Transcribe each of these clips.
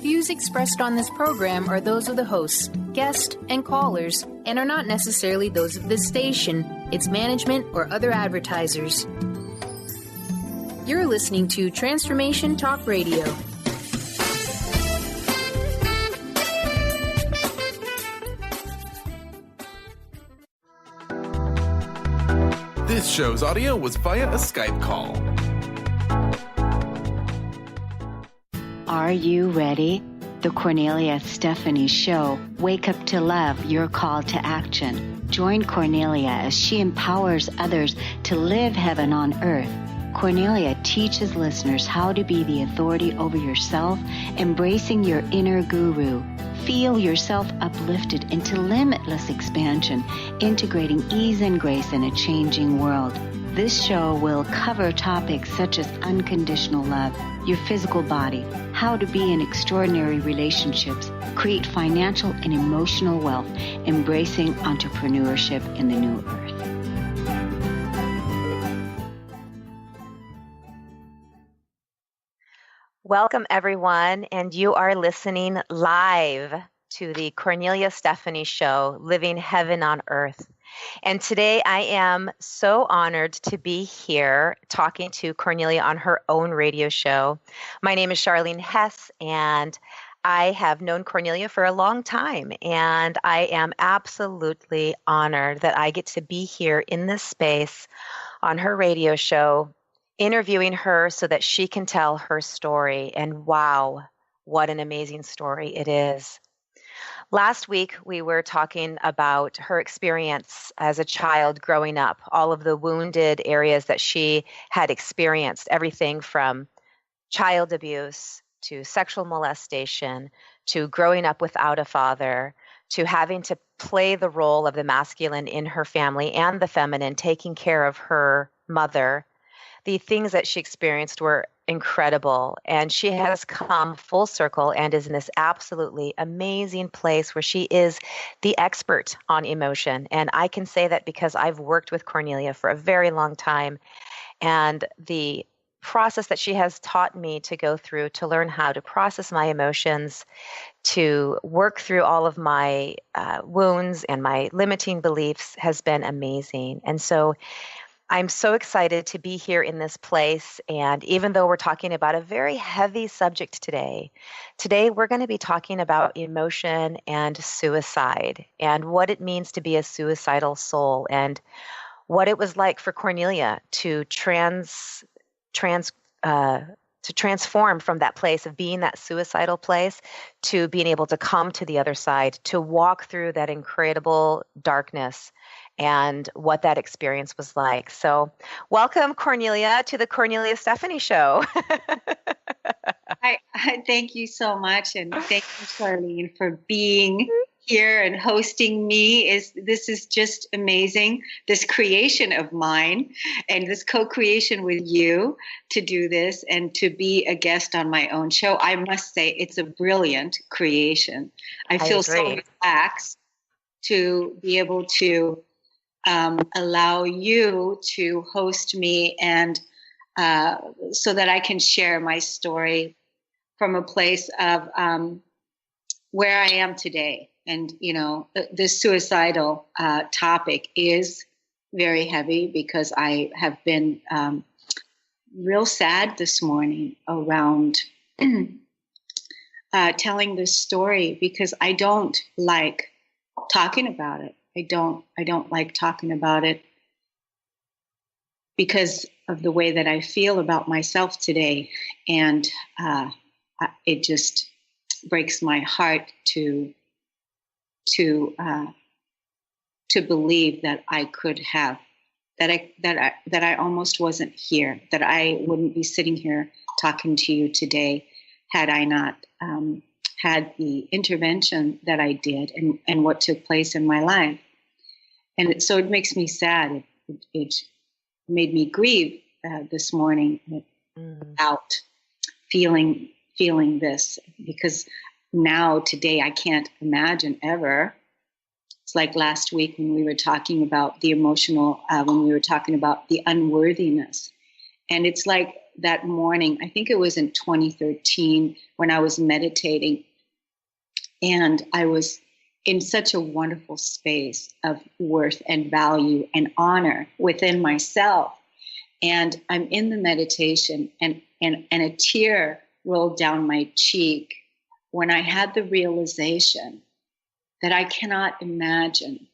Views expressed on this program are those of the hosts, guests, and callers, and are not necessarily those of this station, its management, or other advertisers. You're listening to Transformation Talk Radio. This show's audio was via a Skype call. Are you ready? The Kornelia Stephanie Show. Wake up to love, your call to action. Join Kornelia as she empowers others to live heaven on earth. Kornelia teaches listeners how to be the authority over yourself, embracing your inner guru. Feel yourself uplifted into limitless expansion, integrating ease and grace in a changing world. This show will cover topics such as unconditional love, your physical body, how to be in extraordinary relationships, create financial and emotional wealth, embracing entrepreneurship in the new earth. Welcome, everyone, and you are listening live to the Kornelia Stephanie Show, Living Heaven on Earth. And today I am so honored to be here talking to Kornelia on her own radio show. My name is Charlene Hess, and I have known Kornelia for a long time, and I am absolutely honored that I get to be here in this space on her radio show, interviewing her so that she can tell her story. And wow, what an amazing story it is. Last week, we were talking about her experience as a child growing up, all of the wounded areas that she had experienced, everything from child abuse to sexual molestation to growing up without a father to having to play the role of the masculine in her family and the feminine, taking care of her mother. The things that she experienced were incredible, and she has come full circle and is in this absolutely amazing place where she is the expert on emotion. And I can say that because I've worked with Kornelia for a very long time, and the process that she has taught me to go through to learn how to process my emotions, to work through all of my wounds and my limiting beliefs has been amazing. And so I'm so excited to be here in this place, and even though we're talking about a very heavy subject today we're going to be talking about emotion and suicide and what it means to be a suicidal soul and what it was like for Kornelia to transform from that place of being that suicidal place to being able to come to the other side, to walk through that incredible darkness and what that experience was like. So welcome, Kornelia, to the Kornelia Stephanie Show. I thank you so much. And thank you, Charlene, for being here and hosting me. This is just amazing, this creation of mine and this co-creation with you to do this and to be a guest on my own show. I must say it's a brilliant creation. I feel so relaxed to be able to allow you to host me and so that I can share my story from a place of where I am today. And, you know, this suicidal topic is very heavy because I have been real sad this morning around telling this story because I don't like talking about it. I don't like talking about it because of the way that I feel about myself today. And it just breaks my heart to believe that I could have, that I almost wasn't here, that I wouldn't be sitting here talking to you today had I not had the intervention that I did and what took place in my life. And so it makes me sad. It made me grieve this morning about feeling this, because now today I can't imagine ever. It's like last week when we were talking about the emotional, when we were talking about the unworthiness. And it's like that morning, I think it was in 2013 when I was meditating, and I was in such a wonderful space of worth and value and honor within myself. And I'm in the meditation, and a tear rolled down my cheek when I had the realization that I cannot imagine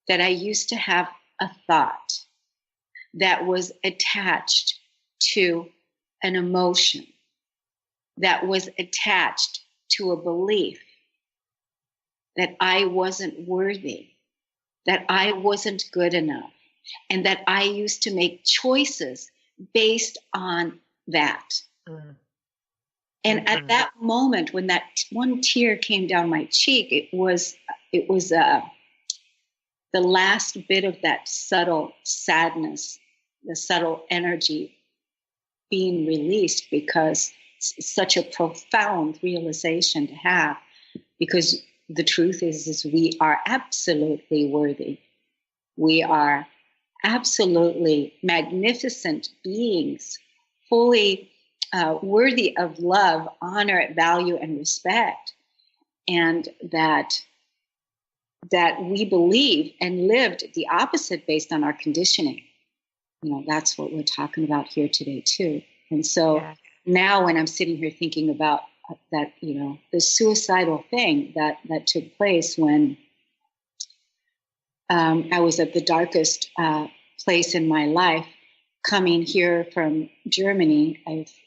that I used to have a thought that was attached to an emotion, that was attached to a belief that I wasn't worthy, that I wasn't good enough, and that I used to make choices based on that. Mm. And at that moment, when that one tear came down my cheek, it was the last bit of that subtle sadness, the subtle energy being released, because it's such a profound realization to have, because the truth is we are absolutely worthy. We are absolutely magnificent beings, fully worthy of love, honor, value, and respect. And that we believe and lived the opposite based on our conditioning. That's what we're talking about here today too. And so now when I'm sitting here thinking about that, the suicidal thing that took place when I was at the darkest place in my life, coming here from Germany.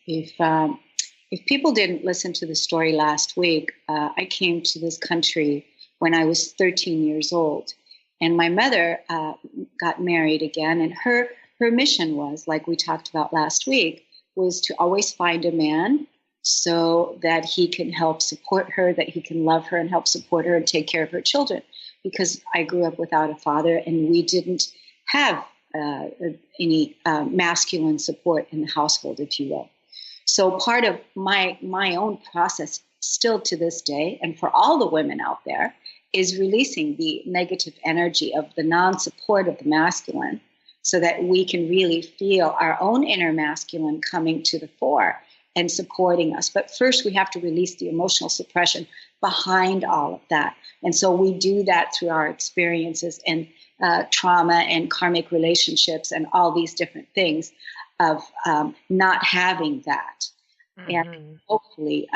If people didn't listen to the story last week, I came to this country when I was 13 years old, and my mother got married again, and her mission was, like we talked about last week, was to always find a man so that he can help support her, that he can love her and help support her and take care of her children. Because I grew up without a father, and we didn't have any masculine support in the household, if you will. So part of my own process still to this day, and for all the women out there, is releasing the negative energy of the non-support of the masculine, so that we can really feel our own inner masculine coming to the fore and supporting us. But first, we have to release the emotional suppression behind all of that. And so we do that through our experiences and trauma and karmic relationships and all these different things of not having that. Mm-hmm. And hopefully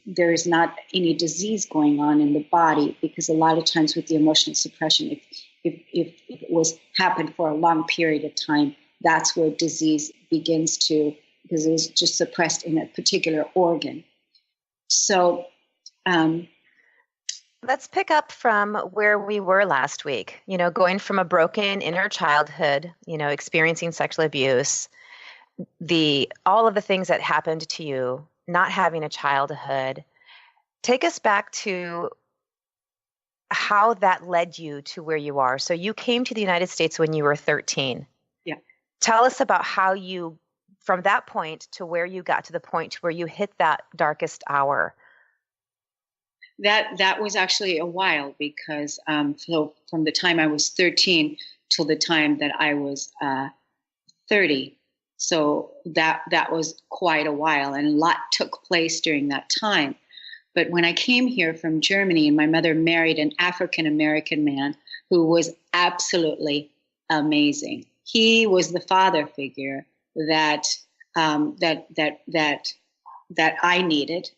there's not any disease going on in the body, because a lot of times with the emotional suppression, if it was happened for a long period of time, that's where disease begins to, because it was just suppressed in a particular organ. So let's pick up from where we were last week, going from a broken inner childhood, experiencing sexual abuse, all of the things that happened to you, not having a childhood. Take us back to how that led you to where you are. So you came to the United States when you were 13. Yeah. Tell us about how you, from that point to where you got to the point where you hit that darkest hour. That was actually a while, because so from the time I was 13 till the time that I was 30. So that was quite a while, and a lot took place during that time. But when I came here from Germany, and my mother married an African-American man who was absolutely amazing. He was the father figure that I needed,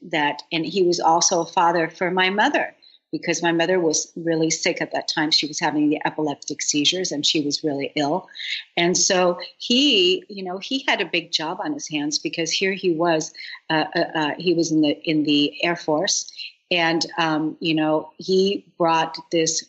and he was also a father for my mother, because my mother was really sick at that time. She was having the epileptic seizures, and she was really ill. And so he had a big job on his hands, because here he was in the Air Force, and he brought this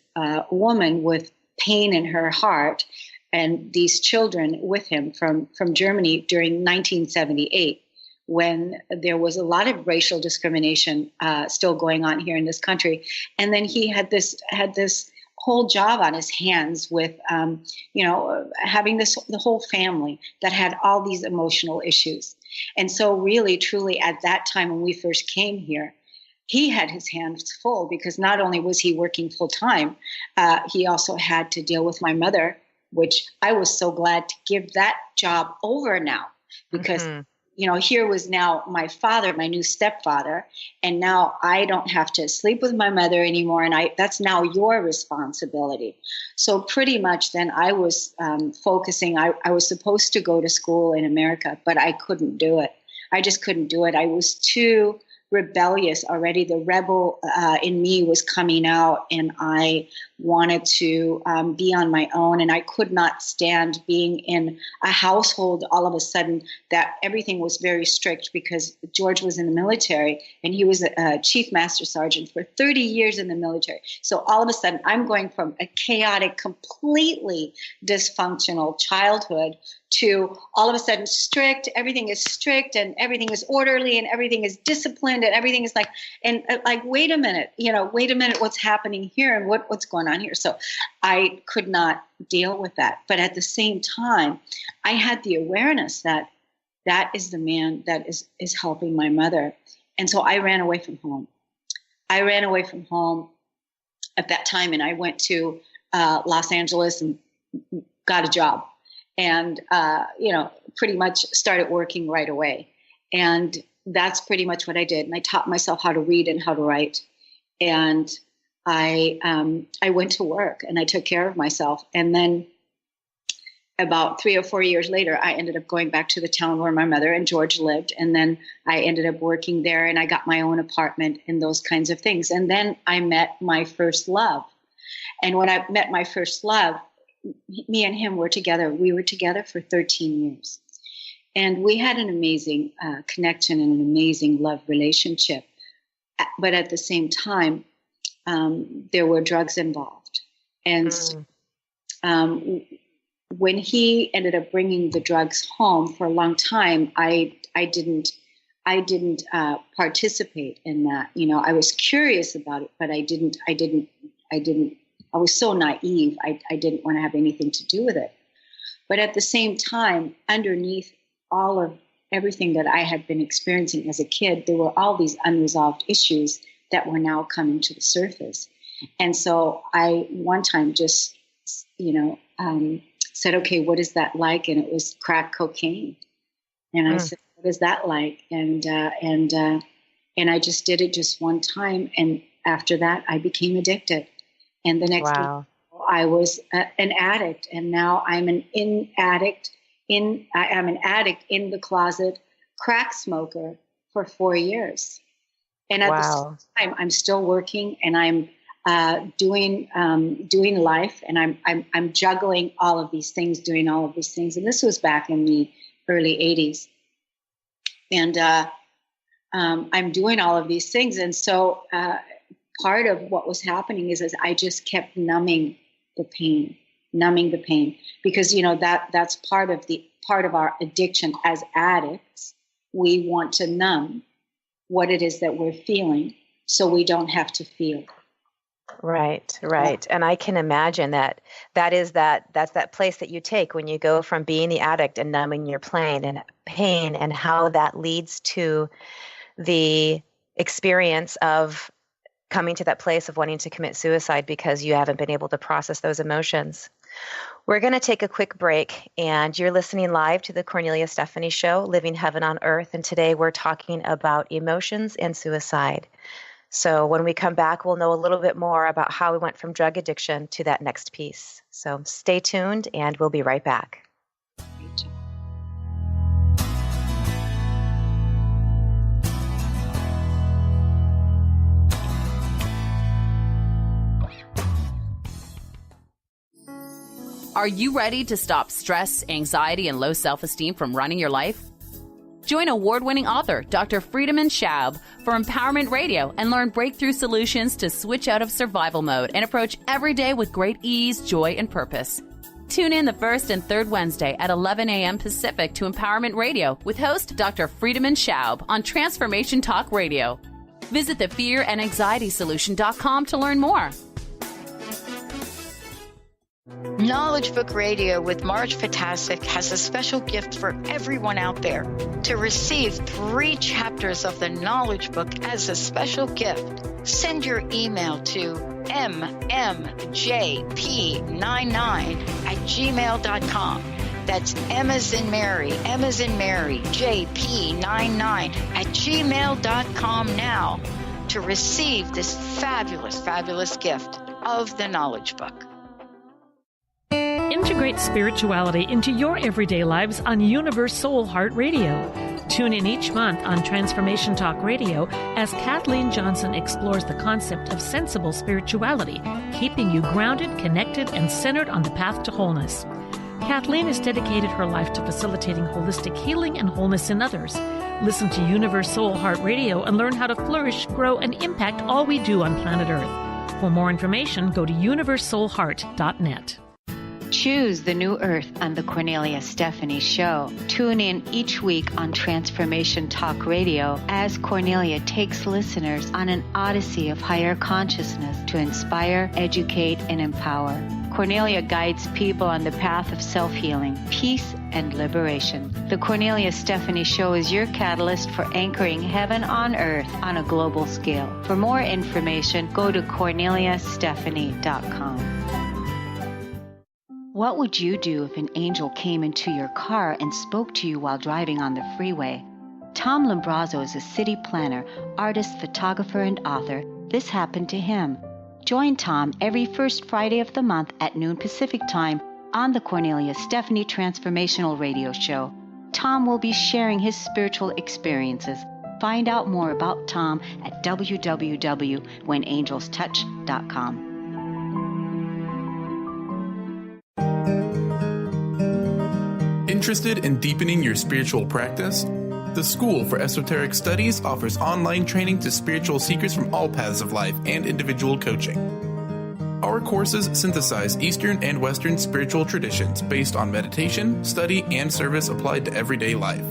woman with pain in her heart and these children with him from Germany during 1978. When there was a lot of racial discrimination still going on here in this country. And then he had this whole job on his hands with, having the whole family that had all these emotional issues. And so really, truly, at that time when we first came here, he had his hands full, because not only was he working full time, he also had to deal with my mother, which I was so glad to give that job over now, because here was now my father, my new stepfather, and now I don't have to sleep with my mother anymore, and that's now your responsibility. So pretty much then I was focusing. I was supposed to go to school in America, but I couldn't do it. I just couldn't do it. I was too rebellious already. The rebel in me was coming out, and I wanted to be on my own, and I could not stand being in a household all of a sudden that everything was very strict, because George was in the military, and he was a chief master sergeant for 30 years in the military. So all of a sudden I'm going from a chaotic, completely dysfunctional childhood to all of a sudden strict. Everything is strict, and everything is orderly, and everything is disciplined, and everything is like, wait a minute, what's happening here, and what's going on here? So I could not deal with that. But at the same time, I had the awareness that is the man that is helping my mother. And so I ran away from home. I ran away from home at that time, and I went to Los Angeles and got a job. And, pretty much started working right away. And that's pretty much what I did. And I taught myself how to read and how to write. And I went to work, and I took care of myself. And then about 3 or 4 years later, I ended up going back to the town where my mother and George lived. And then I ended up working there, and I got my own apartment and those kinds of things. And then I met my first love. And when I met my first love, me and him were together. We were together for 13 years. And we had an amazing connection and an amazing love relationship. But at the same time, there were drugs involved. And when he ended up bringing the drugs home, for a long time, I didn't participate in that. I was curious about it, but I didn't. I was so naive. I didn't want to have anything to do with it. But at the same time, underneath all of everything that I had been experiencing as a kid, there were all these unresolved issues that were now coming to the surface. And so I one time just, said, okay, what is that like? And it was crack cocaine. And I said, what is that like? And I just did it just one time. And after that, I became addicted. And the next week, I was an addict, and now I'm an addict in the closet, crack smoker for 4 years. And at the same time, I'm still working, and I'm doing life, and I'm juggling all of these things, doing all of these things. And this was back in the early 80s, and I'm doing all of these things, and so. Part of what was happening is I just kept numbing the pain, because that's part of our addiction as addicts. We want to numb what it is that we're feeling, so we don't have to feel. Right. And I can imagine that's that place that you take when you go from being the addict and numbing your pain, and how that leads to the experience of coming to that place of wanting to commit suicide because you haven't been able to process those emotions. We're going to take a quick break, and you're listening live to the Kornelia Stephanie Show, Living Heaven on Earth. And today we're talking about emotions and suicide. So when we come back, we'll know a little bit more about how we went from drug addiction to that next piece. So stay tuned, and we'll be right back. Are you ready to stop stress, anxiety, and low self-esteem from running your life? Join award-winning author Dr. Friedemann Schaub for Empowerment Radio and learn breakthrough solutions to switch out of survival mode and approach every day with great ease, joy, and purpose. Tune in the first and third Wednesday at 11 a.m. Pacific to Empowerment Radio with host Dr. Friedemann Schaub on Transformation Talk Radio. Visit thefearandanxietysolution.com to learn more. Knowledge Book Radio with Marge Potasic has a special gift for everyone out there. To receive 3 chapters of the Knowledge Book as a special gift, send your email to mmjp99@gmail.com. That's M as in Mary, JP99 @gmail.com now to receive this fabulous, fabulous gift of the Knowledge Book. Integrate spirituality into your everyday lives on Universe Soul Heart Radio. Tune in each month on Transformation Talk Radio as Kathleen Johnson explores the concept of sensible spirituality, keeping you grounded, connected, and centered on the path to wholeness. Kathleen has dedicated her life to facilitating holistic healing and wholeness in others. Listen to Universe Soul Heart Radio and learn how to flourish, grow, and impact all we do on planet Earth. For more information, go to universesoulheart.net. Choose the new earth on the Kornelia Stephanie Show. Tune in each week on Transformation Talk Radio as Kornelia takes listeners on an odyssey of higher consciousness to inspire, educate, and empower. Kornelia guides people on the path of self-healing, peace, and liberation. The Kornelia Stephanie Show is your catalyst for anchoring heaven on earth on a global scale. For more information, go to KorneliaStephanie.com. What would you do if an angel came into your car and spoke to you while driving on the freeway? Tom Lombrazzo is a city planner, artist, photographer, and author. This happened to him. Join Tom every first Friday of the month at noon Pacific Time on the Kornelia Stephanie Transformational Radio Show. Tom will be sharing his spiritual experiences. Find out more about Tom at www.whenangelstouch.com. Interested in deepening your spiritual practice? The School for Esoteric Studies offers online training to spiritual seekers from all paths of life and individual coaching. Our courses synthesize Eastern and Western spiritual traditions based on meditation, study, and service applied to everyday life.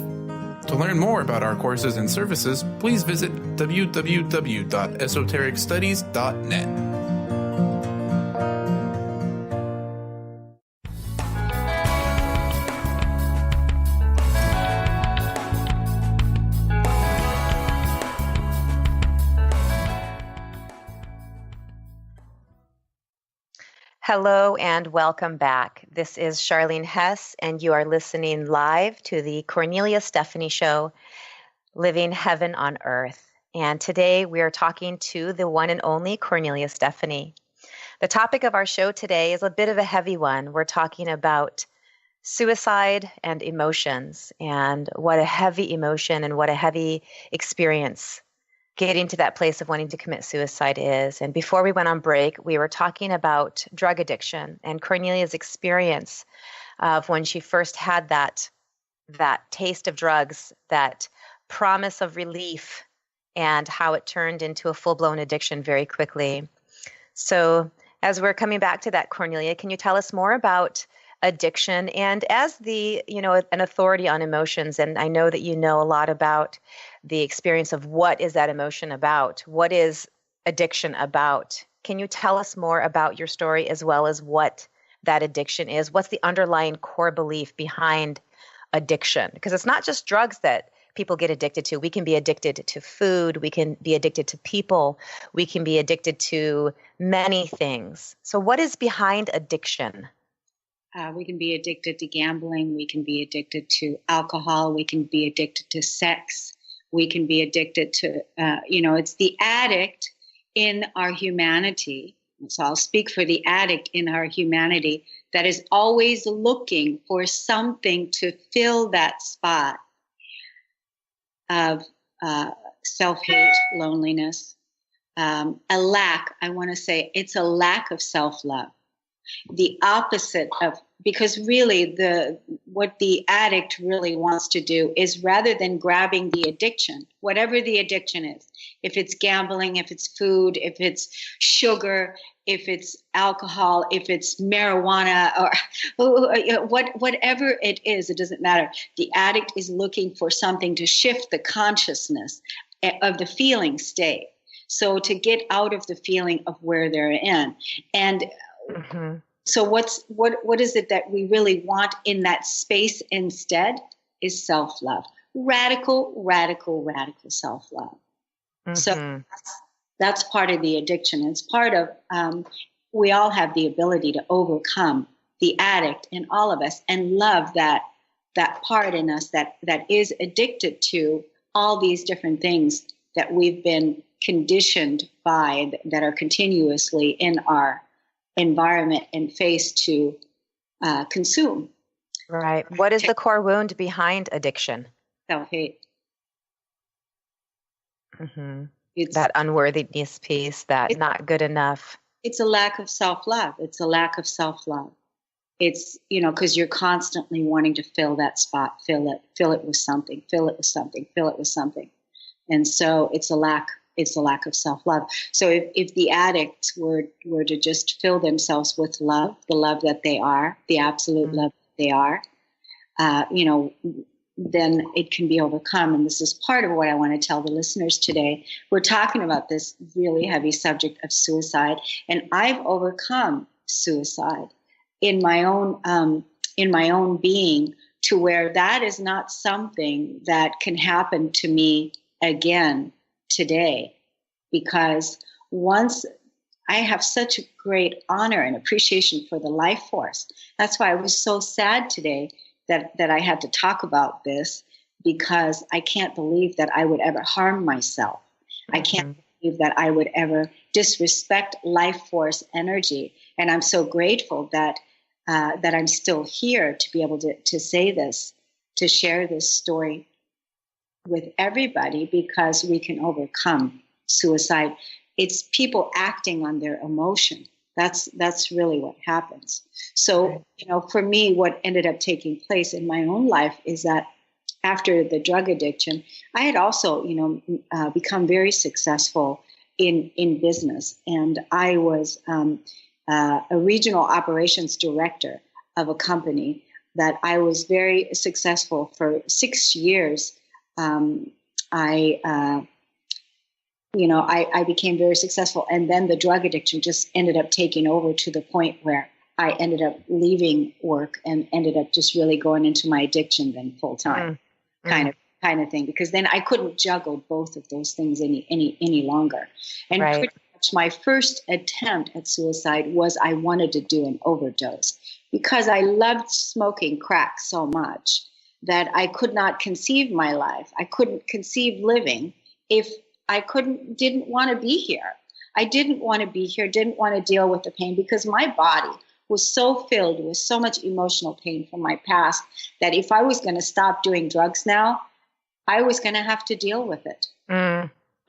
To learn more about our courses and services, please visit www.esotericstudies.net. Hello and welcome back. This is Charlene Hess, and you are listening live to the Kornelia Stephanie Show, Living Heaven on Earth. And today we are talking to the one and only Kornelia Stephanie. The topic of our show today is a bit of a heavy one. We're talking about suicide and emotions, and what a heavy emotion and what a heavy experience getting to that place of wanting to commit suicide is. And before we went on break, we were talking about drug addiction and Kornelia's experience of when she first had that taste of drugs, that promise of relief, and how it turned into a full-blown addiction very quickly. So as we're coming back to that, Kornelia, can you tell us more about addiction? And as an authority on emotions, and I know that you know a lot about the experience of what is that emotion about? What is addiction about? Can you tell us more about your story as well as what that addiction is? What's the underlying core belief behind addiction? Because it's not just drugs that people get addicted to. We can be addicted to food. We can be addicted to people. We can be addicted to many things. So what is behind addiction? We can be addicted to gambling. We can be addicted to alcohol. We can be addicted to sex. We can be addicted to, it's the addict in our humanity. So I'll speak for the addict in our humanity that is always looking for something to fill that spot of self-hate, loneliness, a lack. I want to say it's a lack of self-love. The opposite of, because really what the addict really wants to do is, rather than grabbing the addiction, whatever the addiction is, if it's gambling, if it's food, if it's sugar, if it's alcohol, if it's marijuana, or whatever it is, it doesn't matter. The addict is looking for something to shift the consciousness of the feeling state. So to get out of the feeling of where they're in. And mm-hmm. So what is it that we really want in that space instead is self-love. Radical self-love. Mm-hmm. So that's part of the addiction. It's part of, we all have the ability to overcome the addict in all of us, and love that part in us that is addicted to all these different things that we've been conditioned by, that are continuously in our environment and faced to consume. Right. What is the core wound behind addiction? Self-hate. It's that unworthiness piece, that not good enough. It's a lack of self-love. It's a lack of self-love. It's, because you're constantly wanting to fill that spot, fill it with something, fill it with something, fill it with something. And so it's a lack of self-love. So if the addicts were to just fill themselves with love, the love that they are, the absolute love that they are, then it can be overcome. And this is part of what I want to tell the listeners today. We're talking about this really heavy subject of suicide, and I've overcome suicide in my own being, to where that is not something that can happen to me again today, because once I have such a great honor and appreciation for the life force. That's why I was so sad today that I had to talk about this, because I can't believe that I would ever harm myself. I can't believe that I would ever disrespect life force energy. And I'm so grateful that I'm still here to be able to say this, to share this story with everybody, because we can overcome suicide. It's people acting on their emotion. That's really what happens. So, for me, what ended up taking place in my own life is that after the drug addiction, I had also, become very successful in business. And I was a regional operations director of a company that I was very successful for 6 years. I became very successful, and then the drug addiction just ended up taking over to the point where I ended up leaving work and ended up just really going into my addiction then full time, kind of thing, because then I couldn't juggle both of those things any longer. And pretty much my first attempt at suicide was I wanted to do an overdose, because I loved smoking crack so much that I could not conceive my life. I couldn't conceive living if I didn't want to be here. I didn't want to be here, didn't want to deal with the pain, because my body was so filled with so much emotional pain from my past that if I was going to stop doing drugs now, I was going to have to deal with it.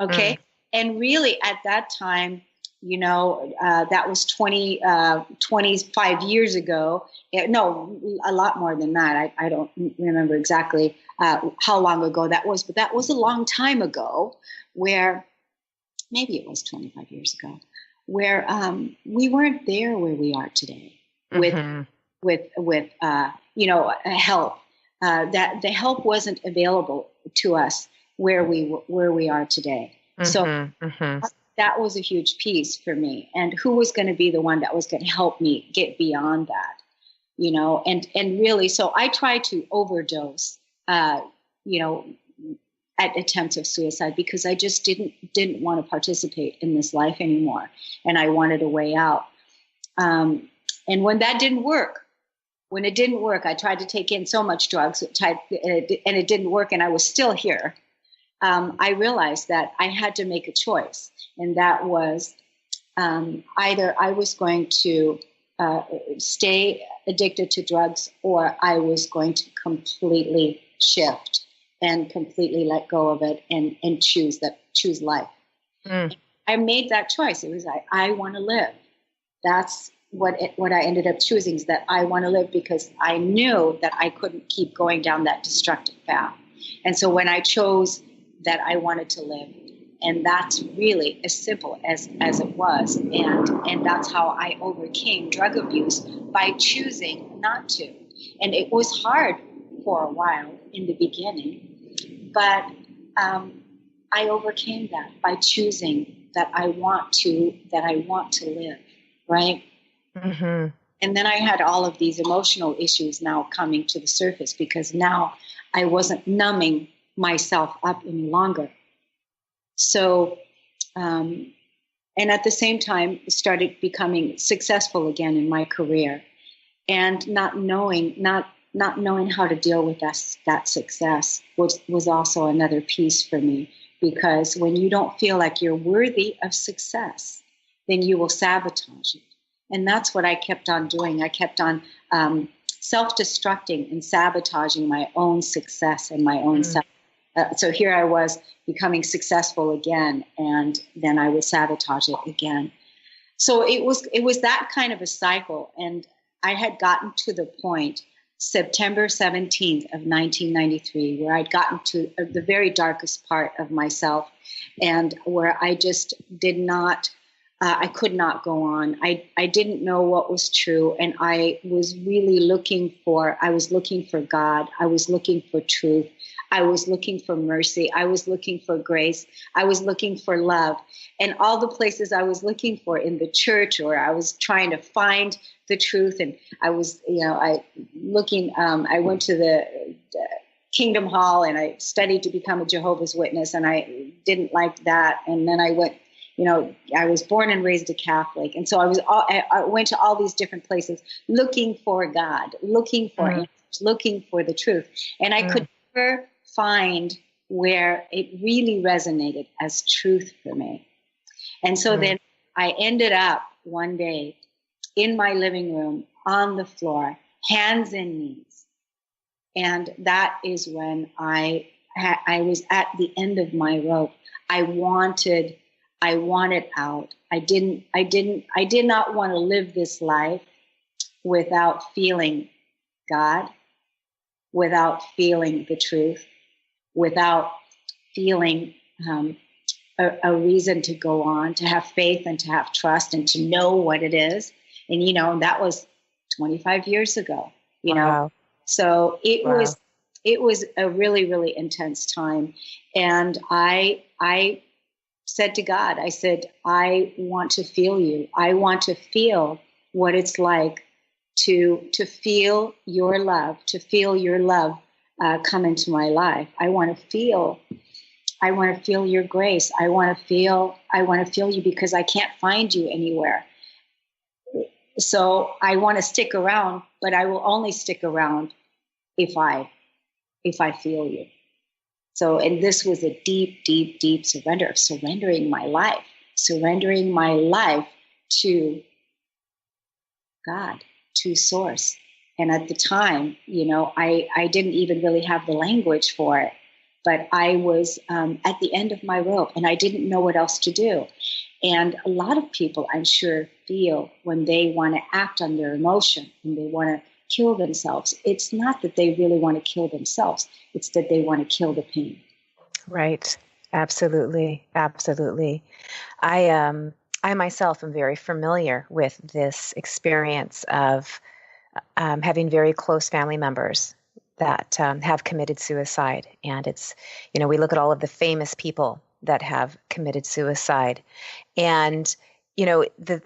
Okay. And really at that time, that was 25 years ago. No, a lot more than that. I don't remember exactly how long ago that was, but that was a long time ago, where maybe it was 25 years ago, where we weren't there where we are today with help. That the help wasn't available to us where we are today. So that was a huge piece for me. And who was going to be the one that was going to help me get beyond that, and really, so I tried to overdose, at attempts of suicide, because I just didn't want to participate in this life anymore. And I wanted a way out. And when it didn't work, I tried to take in so much drugs, and it didn't work, and I was still here. I realized that I had to make a choice, and that was either I was going to stay addicted to drugs, or I was going to completely shift and completely let go of it and choose life. I made that choice. It was I want to live. That's what I ended up choosing, is that I want to live, because I knew that I couldn't keep going down that destructive path. And so when I chose that I wanted to live, and that's really as simple as it was, and that's how I overcame drug abuse, by choosing not to. And it was hard for a while in the beginning, but I overcame that by choosing that I want to live, right? And then I had all of these emotional issues now coming to the surface, because now I wasn't numbing myself up any longer. So, and at the same time, started becoming successful again in my career. and not knowing how to deal with that success was also another piece for me. Because when you don't feel like you're worthy of success, then you will sabotage it. And that's what I kept on doing. I kept on self-destructing and sabotaging my own success and my own self. So here I was becoming successful again, and then I would sabotage it again. So it was that kind of a cycle. And I had gotten to the point, September 17th of 1993, where I'd gotten to the very darkest part of myself, and where I just did not, I could not go on. I didn't know what was true, and I was really looking for God. I was looking for truth. I was looking for mercy. I was looking for grace. I was looking for love. And all the places I was looking for in the church, or I was trying to find the truth. And I was, I went to the Kingdom Hall, and I studied to become a Jehovah's Witness, and I didn't like that. And then I went, I was born and raised a Catholic. And so I went to all these different places looking for God, looking for answers, looking for the truth. And I could never find where it really resonated as truth for me. And so then I ended up one day in my living room on the floor, hands and knees. And that is when I was at the end of my rope. I wanted out. I did not want to live this life without feeling God, without feeling the truth, without feeling a reason to go on, to have faith and to have trust and to know what it is. And, that was 25 years ago, Wow. So it was a really, really intense time. And I said to God, I said, I want to feel you. I want to feel what it's like to feel your love, come into my life. I want to feel your grace. I want to feel you, because I can't find you anywhere. So I want to stick around, but I will only stick around if I feel you. So, and this was a deep, deep, deep surrender, surrendering my life to God, to Source. And at the time, I didn't even really have the language for it, but I was at the end of my rope, and I didn't know what else to do. And a lot of people, I'm sure, feel when they want to act on their emotion and they want to kill themselves, it's not that they really want to kill themselves. It's that they want to kill the pain. Right. Absolutely. Absolutely. I myself am very familiar with this experience of having very close family members that have committed suicide. And it's, we look at all of the famous people that have committed suicide. And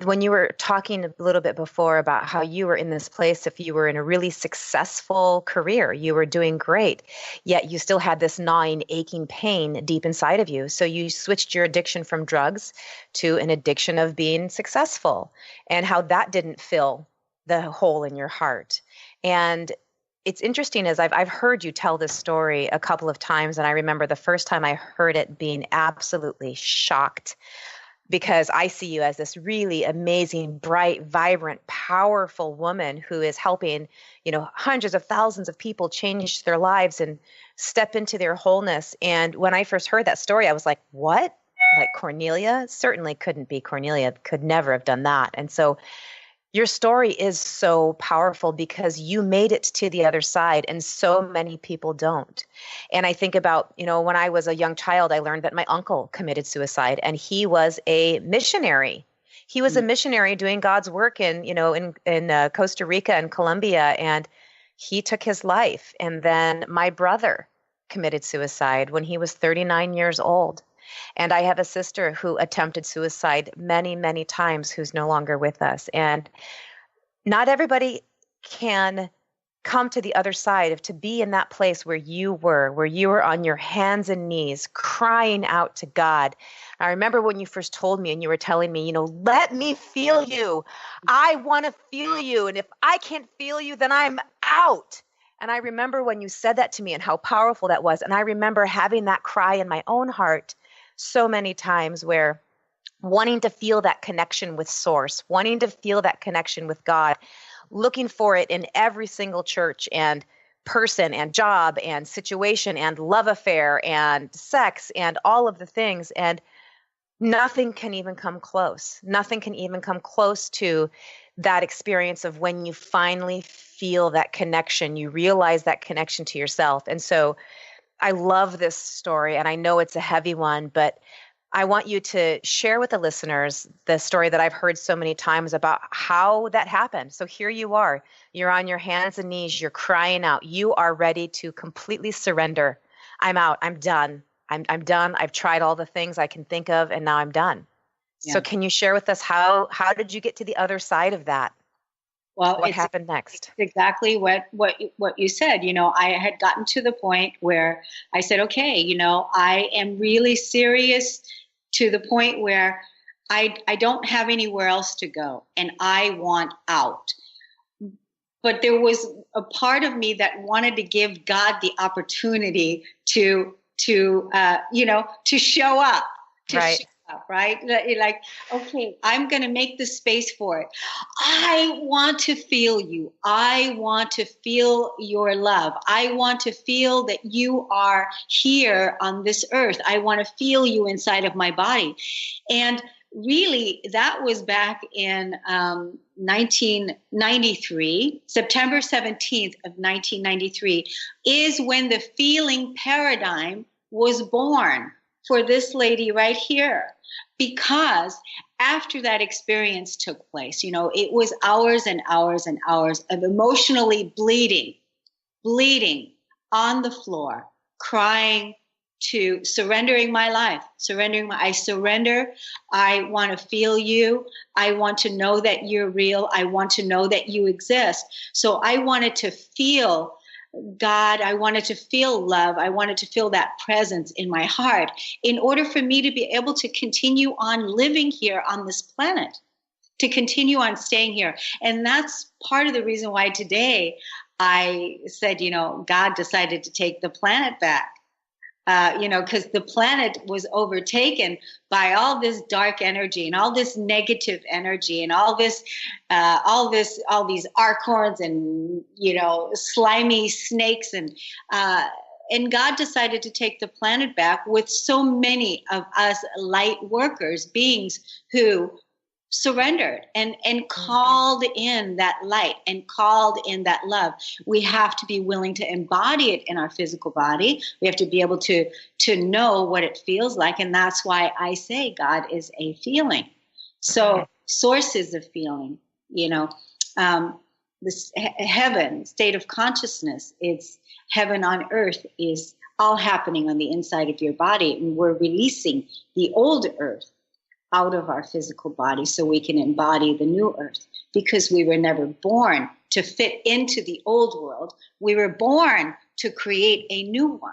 when you were talking a little bit before about how you were in this place, if you were in a really successful career, you were doing great, yet you still had this gnawing, aching pain deep inside of you. So you switched your addiction from drugs to an addiction of being successful, and how that didn't fill the hole in your heart. And it's interesting, as I've heard you tell this story a couple of times, and I remember the first time I heard it being absolutely shocked, because I see you as this really amazing, bright, vibrant, powerful woman who is helping, hundreds of thousands of people change their lives and step into their wholeness. And when I first heard that story, I was like, what? Like Kornelia? Certainly couldn't be Kornelia, could never have done that. And so your story is so powerful because you made it to the other side, and so many people don't. And I think about, when I was a young child, I learned that my uncle committed suicide, and he was a missionary. He was a missionary doing God's work in Costa Rica and Colombia, and he took his life. And then my brother committed suicide when he was 39 years old. And I have a sister who attempted suicide many, many times, who's no longer with us. And not everybody can come to the other side, to be in that place where you were on your hands and knees crying out to God. I remember when you first told me and you were telling me, let me feel you. I want to feel you. And if I can't feel you, then I'm out. And I remember when you said that to me and how powerful that was. And I remember having that cry in my own heart so many times, where wanting to feel that connection with Source, wanting to feel that connection with God, looking for it in every single church and person and job and situation and love affair and sex and all of the things. And nothing can even come close. Nothing can even come close to that experience of when you finally feel that connection, you realize that connection to yourself. And so I love this story, and I know it's a heavy one, but I want you to share with the listeners the story that I've heard so many times about how that happened. So here you are, you're on your hands and knees, you're crying out, you are ready to completely surrender. I'm out, I'm done. I'm done. I've tried all the things I can think of, and now I'm done. Yeah. So can you share with us how did you get to the other side of that? Well, what happened next? It's exactly what you said. I had gotten to the point where I said, okay, I am really serious, to the point where I don't have anywhere else to go, and I want out. But there was a part of me that wanted to give God the opportunity to show up, right. Show up, right? Like, okay, I'm going to make the space for it. I want to feel you. I want to feel your love. I want to feel that you are here on this earth. I want to feel you inside of my body. And really, that was back in 1993, September 17th of 1993, is when the feeling paradigm was born for this lady right here. Because after that experience took place, it was hours and hours and hours of emotionally bleeding on the floor, crying, to surrendering my life, I surrender. I want to feel you. I want to know that you're real. I want to know that you exist. So I wanted to feel God. I wanted to feel love. I wanted to feel that presence in my heart in order for me to be able to continue on living here on this planet, to continue on staying here. And that's part of the reason why today I said, God decided to take the planet back. Because the planet was overtaken by all this dark energy and all this negative energy and all these archons and, slimy snakes. And God decided to take the planet back with so many of us light workers, beings who surrendered and called in that light and called in that love. We have to be willing to embody it in our physical body. We have to be able to know what it feels like. And that's why I say God is a feeling. So Source is a feeling, this heaven, state of consciousness, it's heaven on earth is all happening on the inside of your body. And we're releasing the old earth out of our physical body so we can embody the new earth, because we were never born to fit into the old world. We were born to create a new one.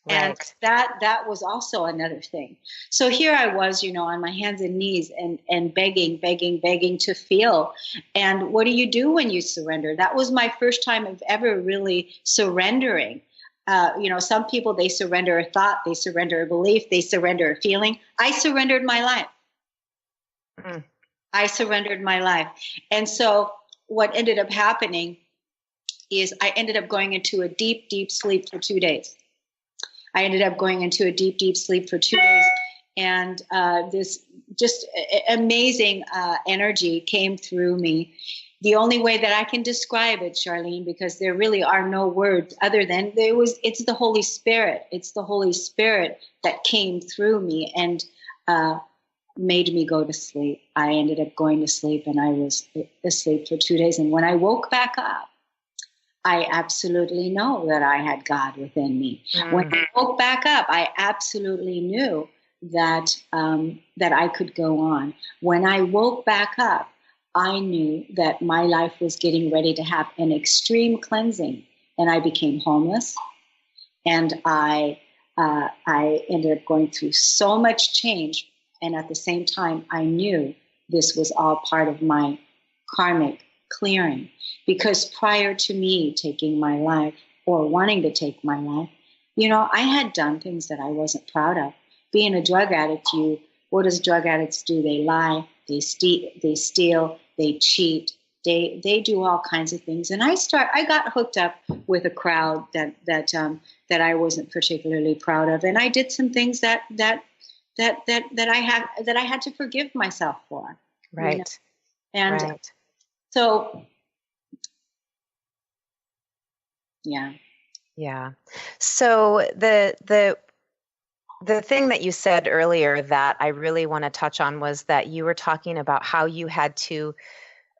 Right. And that was also another thing. So here I was, on my hands and knees and begging to feel. And what do you do when you surrender? That was my first time of ever really surrendering. Some people, they surrender a thought, they surrender a belief, they surrender a feeling. I surrendered my life. I surrendered my life. And so what ended up happening is I ended up going into a deep, deep sleep for 2 days. And this just amazing energy came through me. The only way that I can describe it, Charlene, because there really are no words other than it's the Holy Spirit. It's the Holy Spirit that came through me and made me go to sleep. I ended up going to sleep, and I was asleep for 2 days. And when I woke back up, I absolutely know that I had God within me. Mm-hmm. When I woke back up, I absolutely knew that I could go on. When I woke back up, I knew that my life was getting ready to have an extreme cleansing, and I became homeless, and I ended up going through so much change. And at the same time, I knew this was all part of my karmic clearing, because prior to me taking my life or wanting to take my life, I had done things that I wasn't proud of. Being a drug addict, what does drug addicts do? They lie, they steal, they cheat, they do all kinds of things. And I got hooked up with a crowd that I wasn't particularly proud of, and I did some things that I had to forgive myself for. Right. And right. So, yeah. Yeah. So the thing that you said earlier that I really want to touch on was that you were talking about how you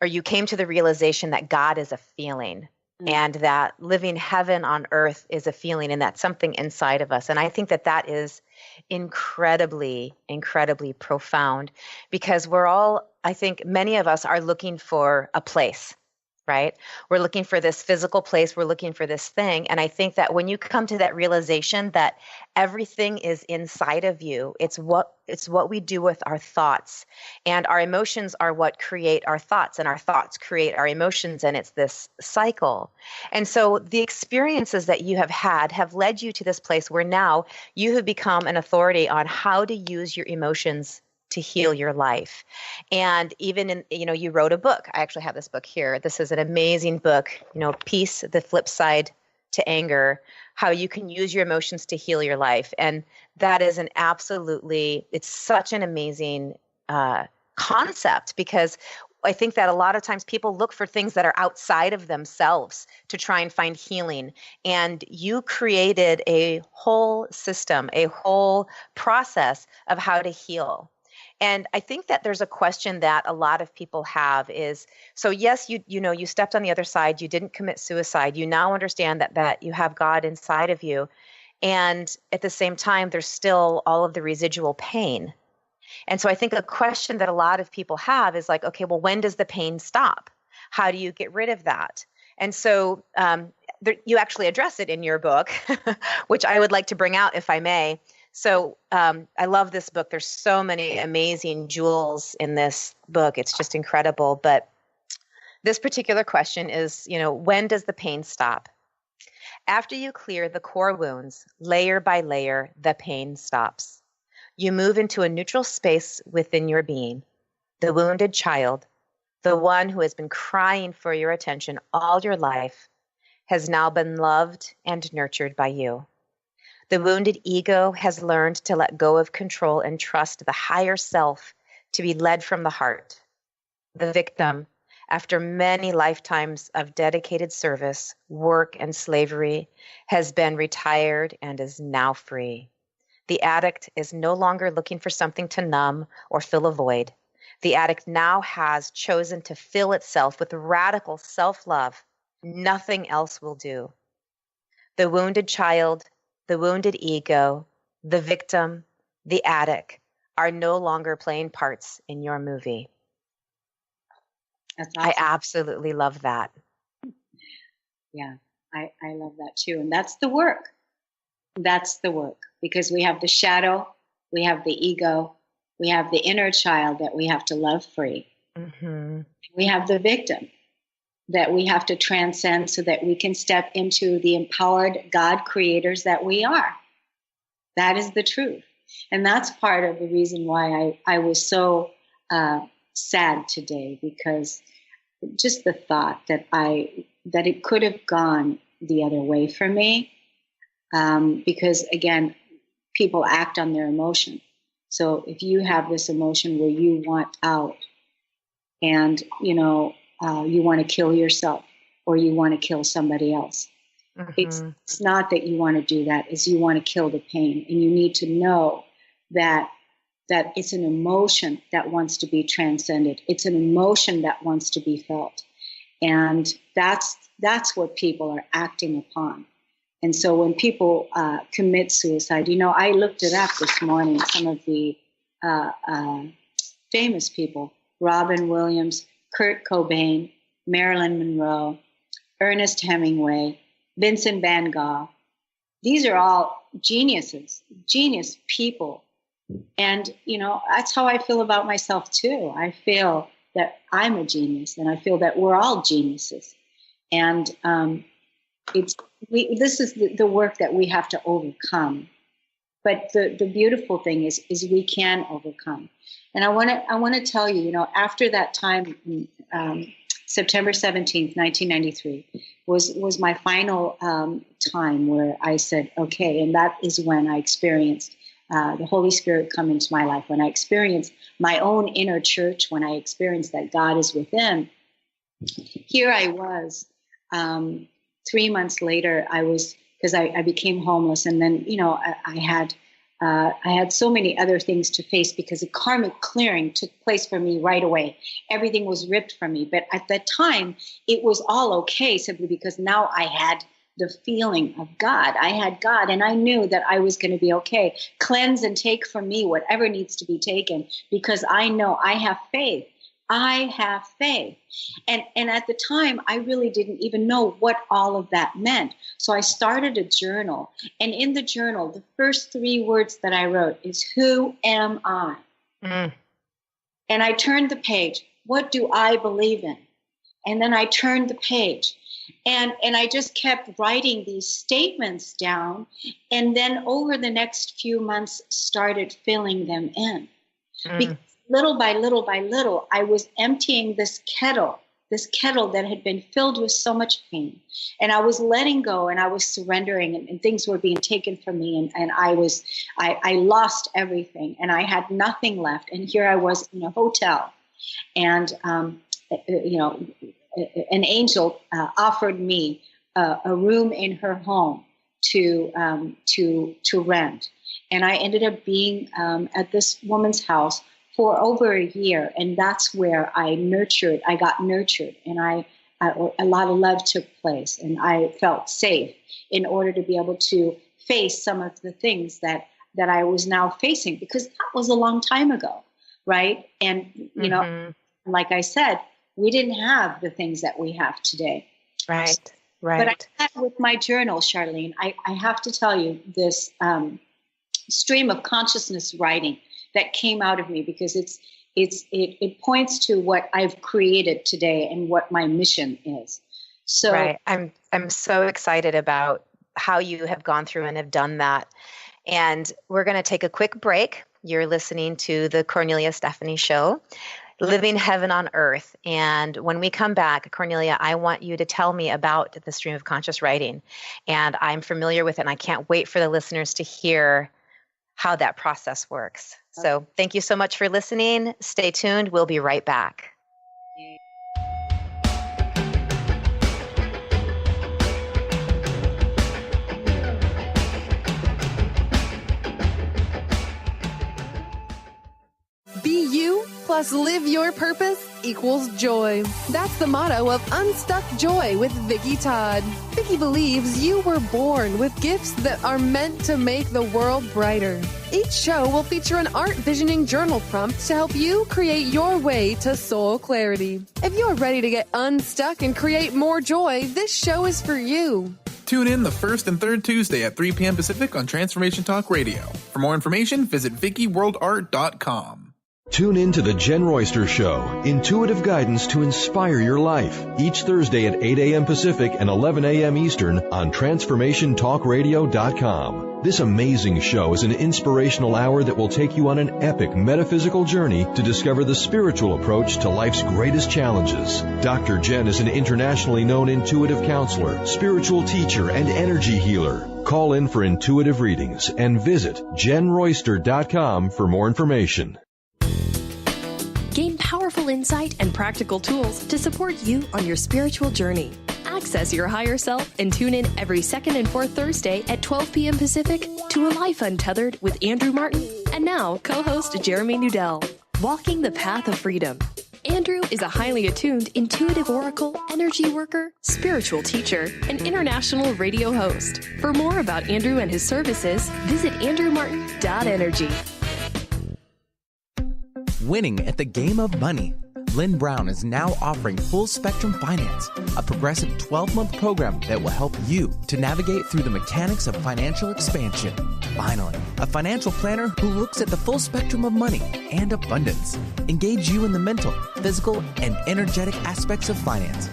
you came to the realization that God is a feeling, and that living heaven on earth is a feeling, and that's something inside of us. And I think that is incredibly, incredibly profound, because I think many of us are looking for a place, right? We're looking for this physical place. We're looking for this thing. And I think that when you come to that realization that everything is inside of you, it's what we do with our thoughts, and our emotions are what create our thoughts, and our thoughts create our emotions. And it's this cycle. And so the experiences that you have had have led you to this place where now you have become an authority on how to use your emotions to heal your life. And even you wrote a book. I actually have this book here. This is an amazing book, Peace, the Flip Side to Anger, how you can use your emotions to heal your life. And that is it's such an amazing concept, because I think that a lot of times people look for things that are outside of themselves to try and find healing. And you created a whole system, a whole process of how to heal. And I think that there's a question that a lot of people have is, so yes, you stepped on the other side, you didn't commit suicide, you now understand that you have God inside of you. And at the same time, there's still all of the residual pain. And so I think a question that a lot of people have is like, okay, well, when does the pain stop? How do you get rid of that? And so you actually address it in your book, which I would like to bring out if I may. So I love this book. There's so many amazing jewels in this book. It's just incredible. But this particular question is, when does the pain stop? After you clear the core wounds, layer by layer, the pain stops. You move into a neutral space within your being. The wounded child, the one who has been crying for your attention all your life, has now been loved and nurtured by you. The wounded ego has learned to let go of control and trust the higher self to be led from the heart. The victim, after many lifetimes of dedicated service, work, and slavery, has been retired and is now free. The addict is no longer looking for something to numb or fill a void. The addict now has chosen to fill itself with radical self-love. Nothing else will do. The wounded child, the wounded ego, the victim, the addict are no longer playing parts in your movie. That's awesome. I absolutely love that. Yeah, I love that too. And that's the work. That's the work, because we have the shadow, we have the ego, we have the inner child that we have to love free. Mm-hmm. We have the victim that we have to transcend so that we can step into the empowered God creators that we are. That is the truth. And that's part of the reason why I was so sad today, because just the thought that it could have gone the other way for me. Because again, people act on their emotion. So if you have this emotion where you want out and, you want to kill yourself or you want to kill somebody else, mm-hmm. It's not that you want to do that. It's you want to kill the pain. And you need to know that it's an emotion that wants to be transcended. It's an emotion that wants to be felt. And that's what people are acting upon. And so when people commit suicide, I looked it up this morning, some of the famous people, Robin Williams, Kurt Cobain, Marilyn Monroe, Ernest Hemingway, Vincent van Gogh. These are all geniuses, genius people. And, that's how I feel about myself too. I feel that I'm a genius, and I feel that we're all geniuses. And this is the work that we have to overcome. But the beautiful thing is we can overcome. And I want to tell you, after that time, September 17th, 1993, was my final time where I said, okay, and that is when I experienced the Holy Spirit come into my life, when I experienced my own inner church, when I experienced that God is within. Here I was, 3 months later, because I became homeless, and then, I had so many other things to face because a karmic clearing took place for me right away. Everything was ripped from me. But at that time, it was all okay, simply because now I had the feeling of God. I had God, and I knew that I was going to be okay. Cleanse and take from me whatever needs to be taken, because I know I have faith. I have faith. And at the time, I really didn't even know what all of that meant. So I started a journal. And in the journal, the first 3 words that I wrote is, who am I? Mm. And I turned the page. What do I believe in? And then I turned the page. And I just kept writing these statements down. And then over the next few months, started filling them in. Mm. Because little by little by little, I was emptying this kettle that had been filled with so much pain. And I was letting go, and I was surrendering, and things were being taken from me. And I lost everything, and I had nothing left. And here I was in a hotel, and, an angel offered me a room in her home to rent. And I ended up being at this woman's house for over a year, and that's where I got nurtured, and a lot of love took place, and I felt safe in order to be able to face some of the things that I was now facing, because that was a long time ago, right? And, like I said, we didn't have the things that we have today. Right. But I had with my journal, Charlene, I have to tell you this stream of consciousness writing that came out of me, because it points to what I've created today and what my mission is. So right. I'm so excited about how you have gone through and have done that. And we're going to take a quick break. You're listening to the Kornelia Stephanie Show, Living Heaven on Earth. And when we come back, Kornelia, I want you to tell me about the stream of conscious writing. And I'm familiar with it, and I can't wait for the listeners to hear how that process works. So thank you so much for listening. Stay tuned. We'll be right back. Be you plus live your purpose equals joy. That's the motto of Unstuck Joy with Vicki Todd. Vicki believes you were born with gifts that are meant to make the world brighter. Each show will feature an art visioning journal prompt to help you create your way to soul clarity. If you're ready to get unstuck and create more joy, this show is for you. Tune in the first and third Tuesday at 3 p.m. Pacific on Transformation Talk Radio. For more information, visit VickiWorldArt.com. Tune in to The Jen Royster Show, intuitive guidance to inspire your life, each Thursday at 8 a.m. Pacific and 11 a.m. Eastern on TransformationTalkRadio.com. This amazing show is an inspirational hour that will take you on an epic metaphysical journey to discover the spiritual approach to life's greatest challenges. Dr. Jen is an internationally known intuitive counselor, spiritual teacher, and energy healer. Call in for intuitive readings and visit JenRoyster.com for more information. Gain powerful insight and practical tools to support you on your spiritual journey. Access your higher self and tune in every second and fourth Thursday at 12 p.m. Pacific to A Life Untethered with Andrew Martin and now co-host Jeremy Nudell. Walking the Path of Freedom. Andrew is a highly attuned intuitive oracle, energy worker, spiritual teacher, and international radio host. For more about Andrew and his services, visit andrewmartin.energy. Winning at the game of money. Lynn Brown is now offering Full Spectrum Finance, a progressive 12-month program that will help you to navigate through the mechanics of financial expansion. Finally, a financial planner who looks at the full spectrum of money and abundance. Engage you in the mental, physical, and energetic aspects of finance.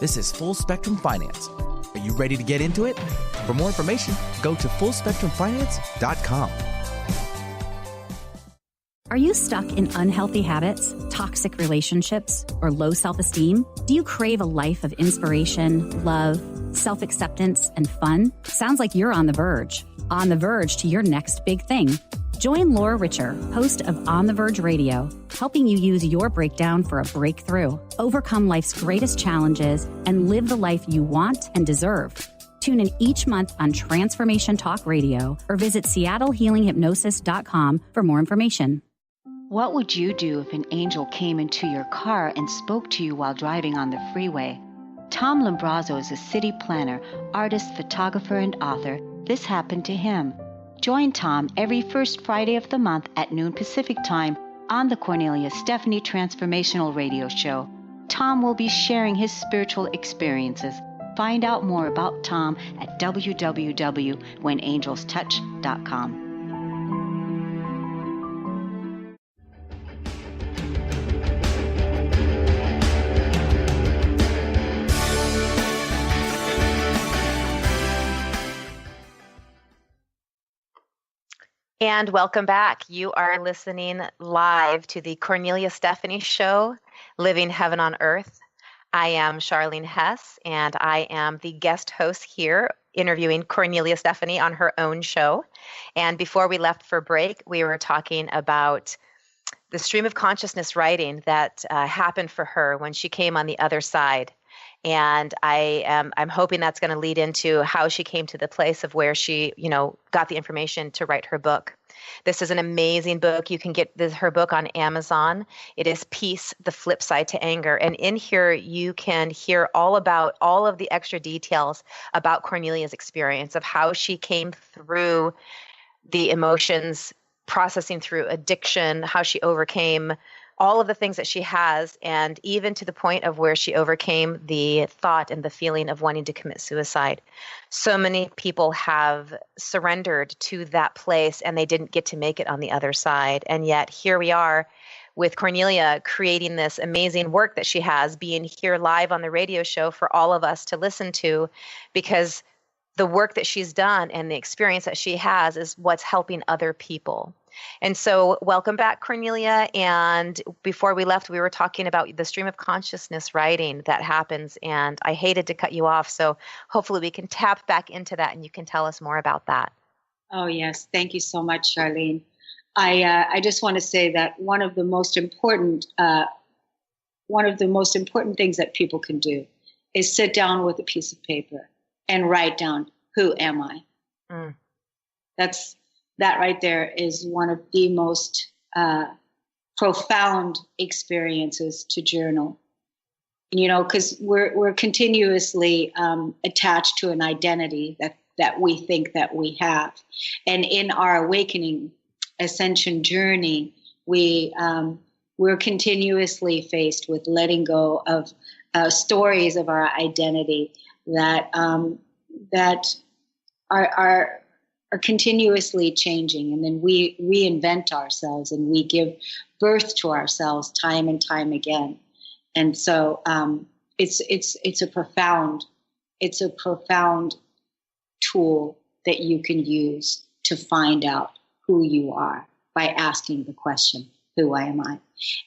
This is Full Spectrum Finance. Are you ready to get into it? For more information, go to fullspectrumfinance.com. Are you stuck in unhealthy habits, toxic relationships, or low self-esteem? Do you crave a life of inspiration, love, self-acceptance, and fun? Sounds like you're on the verge to your next big thing. Join Laura Richer, host of On the Verge Radio, helping you use your breakdown for a breakthrough, overcome life's greatest challenges, and live the life you want and deserve. Tune in each month on Transformation Talk Radio or visit SeattleHealingHypnosis.com for more information. What would you do if an angel came into your car and spoke to you while driving on the freeway? Tom Lombrazzo is a city planner, artist, photographer, and author. This happened to him. Join Tom every first Friday of the month at noon Pacific Time on the Kornelia Stephanie Transformational Radio Show. Tom will be sharing his spiritual experiences. Find out more about Tom at www.whenangelstouch.com. And welcome back. You are listening live to the Kornelia Stephanie Show, Living Heaven on Earth. I am Charlene Hess, and I am the guest host here interviewing Kornelia Stephanie on her own show. And before we left for break, we were talking about the stream of consciousness writing that happened for her when she came on the other side. And I'm hoping that's going to lead into how she came to the place of where she, got the information to write her book. This is an amazing book. You can get her book on Amazon. It is Peace, the Flip Side to Anger. And in here, you can hear all about all of the extra details about Kornelia's experience of how she came through the emotions, processing through addiction, how she overcame all of the things that she has, and even to the point of where she overcame the thought and the feeling of wanting to commit suicide. So many people have surrendered to that place and they didn't get to make it on the other side. And yet here we are with Kornelia creating this amazing work that she has, being here live on the radio show for all of us to listen to, because the work that she's done and the experience that she has is what's helping other people. And so welcome back, Kornelia. And before we left, we were talking about the stream of consciousness writing that happens. And I hated to cut you off. So hopefully we can tap back into that and you can tell us more about that. Oh, yes. Thank you so much, Charlene. I just want to say that one of the most important things that people can do is sit down with a piece of paper and write down, who am I? That right there is one of the most profound experiences to journal. Because we're continuously attached to an identity that we think that we have. And in our awakening ascension journey, we're continuously faced with letting go of stories of our identity that are continuously changing, and then we reinvent ourselves and we give birth to ourselves time and time again. And so it's a profound tool that you can use to find out who you are by asking the question, who am I?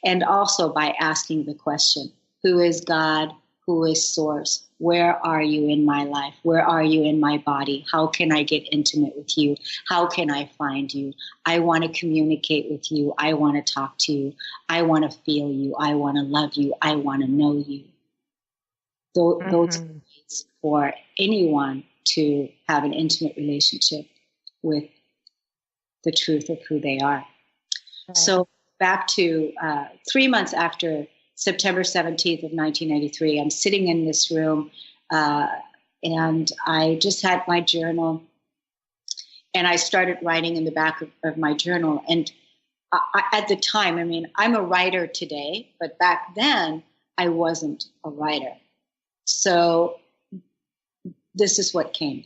And also by asking the question, who is God? Who is Source? Where are you in my life? Where are you in my body? How can I get intimate with you? How can I find you? I want to communicate with you. I want to talk to you. I want to feel you. I want to love you. I want to know you. Those are ways for anyone to have an intimate relationship with the truth of who they are. Right. So back to 3 months after September 17th of 1993, I'm sitting in this room and I just had my journal and I started writing in the back of my journal. And at the time, I mean, I'm a writer today, but back then I wasn't a writer. So this is what came.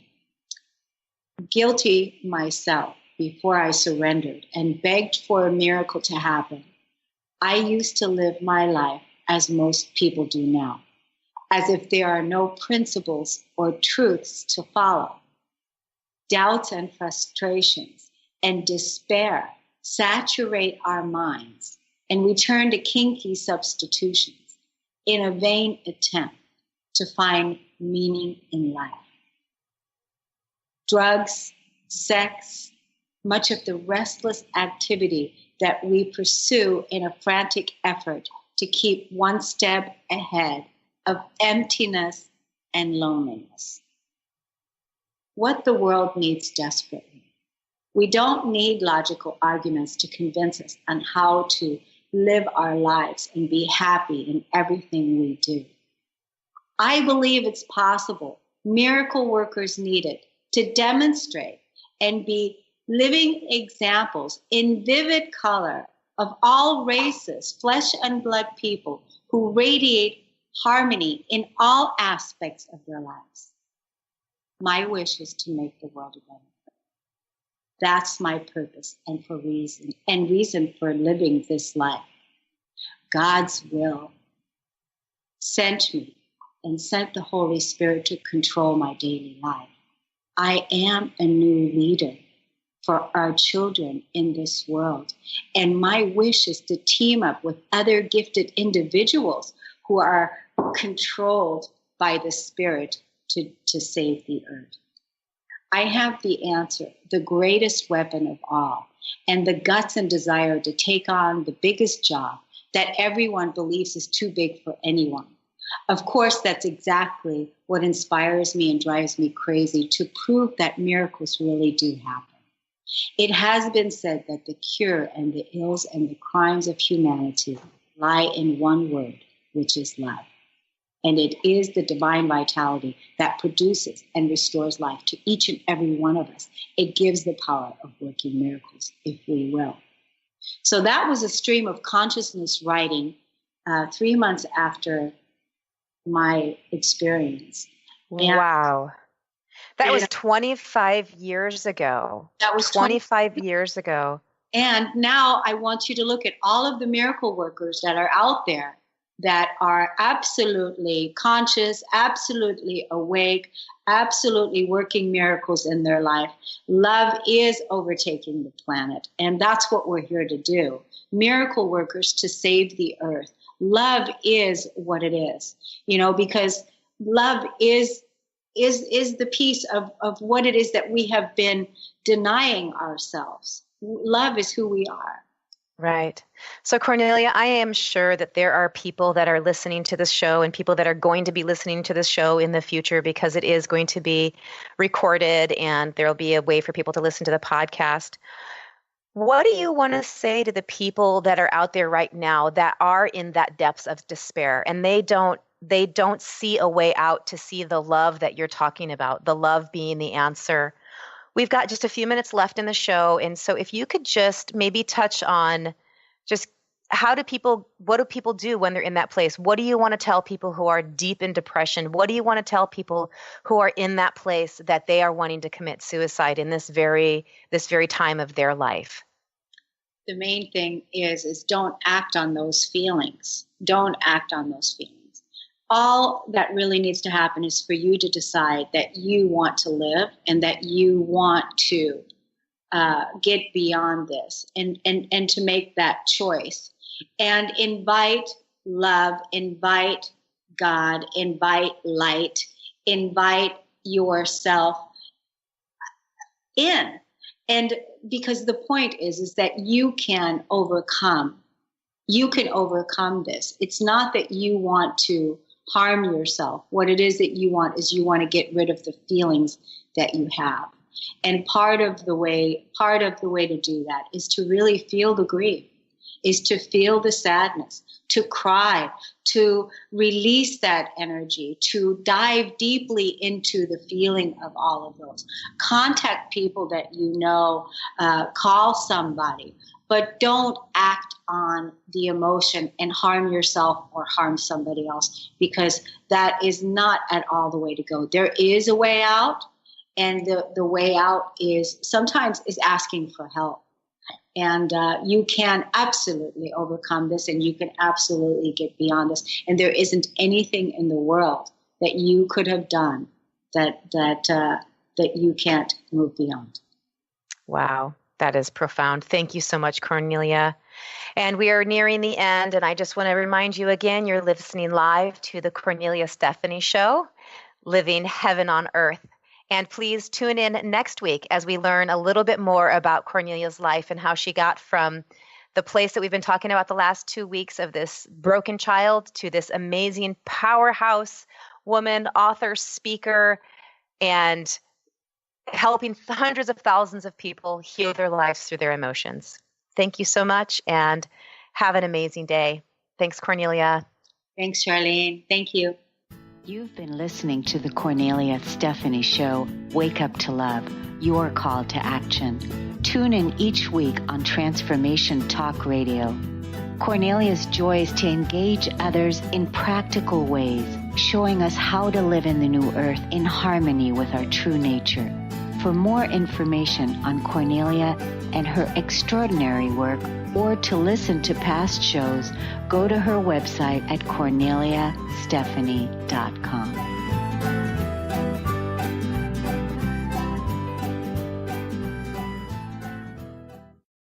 Guilty myself before I surrendered and begged for a miracle to happen. I used to live my life as most people do now, as if there are no principles or truths to follow. Doubts and frustrations and despair saturate our minds, and we turn to kinky substitutions in a vain attempt to find meaning in life. Drugs, sex, much of the restless activity that we pursue in a frantic effort to keep one step ahead of emptiness and loneliness. What the world needs desperately. We don't need logical arguments to convince us on how to live our lives and be happy in everything we do. I believe it's possible. Miracle workers need it to demonstrate and be living examples in vivid color of all races, flesh and blood people who radiate harmony in all aspects of their lives. My wish is to make the world a better place. That's my purpose and reason for living this life. God's will sent me and sent the Holy Spirit to control my daily life. I am a new leader for our children in this world. And my wish is to team up with other gifted individuals who are controlled by the Spirit to save the earth. I have the answer, the greatest weapon of all, and the guts and desire to take on the biggest job that everyone believes is too big for anyone. Of course, that's exactly what inspires me and drives me crazy, to prove that miracles really do happen. It has been said that the cure and the ills and the crimes of humanity lie in one word, which is love. And it is the divine vitality that produces and restores life to each and every one of us. It gives the power of working miracles, if we will. So that was a stream of consciousness writing 3 months after my experience. Wow. That was 25 years ago. That was 25 years ago. And now I want you to look at all of the miracle workers that are out there that are absolutely conscious, absolutely awake, absolutely working miracles in their life. Love is overtaking the planet, and that's what we're here to do. Miracle workers to save the earth. Love is what it is, because love is the piece of what it is that we have been denying ourselves. Love is who we are. Right. So, Kornelia, I am sure that there are people that are listening to this show and people that are going to be listening to this show in the future, because it is going to be recorded and there will be a way for people to listen to the podcast. What do you want to say to the people that are out there right now that are in that depths of despair and they don't see a way out to see the love that you're talking about, the love being the answer? We've got just a few minutes left in the show. And so if you could just maybe touch on just what do people do when they're in that place? What do you want to tell people who are deep in depression? What do you want to tell people who are in that place that they are wanting to commit suicide in this very time of their life? The main thing is don't act on those feelings. Don't act on those feelings. All that really needs to happen is for you to decide that you want to live and that you want to get beyond this and to make that choice. And invite love, invite God, invite light, invite yourself in. And because the point is that you can overcome this. It's not that you want to harm yourself. What it is that you want is you want to get rid of the feelings that you have. And part of the way to do that is to really feel the grief, is to feel the sadness, to cry, to release that energy, to dive deeply into the feeling of all of those. Contact people that you know, call somebody, but don't act on the emotion and harm yourself or harm somebody else, because that is not at all the way to go. There is a way out, and the way out is sometimes is asking for help. And you can absolutely overcome this, and you can absolutely get beyond this. And there isn't anything in the world that you could have done that you can't move beyond. Wow, that is profound. Thank you so much, Kornelia. And we are nearing the end, and I just want to remind you again, you're listening live to the Kornelia Stephanie Show, Living Heaven on Earth. And please tune in next week as we learn a little bit more about Kornelia's life and how she got from the place that we've been talking about the last 2 weeks of this broken child to this amazing powerhouse woman, author, speaker, and helping hundreds of thousands of people heal their lives through their emotions. Thank you so much, and have an amazing day. Thanks, Kornelia. Thanks, Charlene. Thank you. You've been listening to the Kornelia Stephanie Show, Wake Up to Love, your call to action. Tune in each week on Transformation Talk Radio. Kornelia's joy is to engage others in practical ways, showing us how to live in the new earth in harmony with our true nature. For more information on Kornelia and her extraordinary work, or to listen to past shows, go to her website at KorneliaStephanie.com.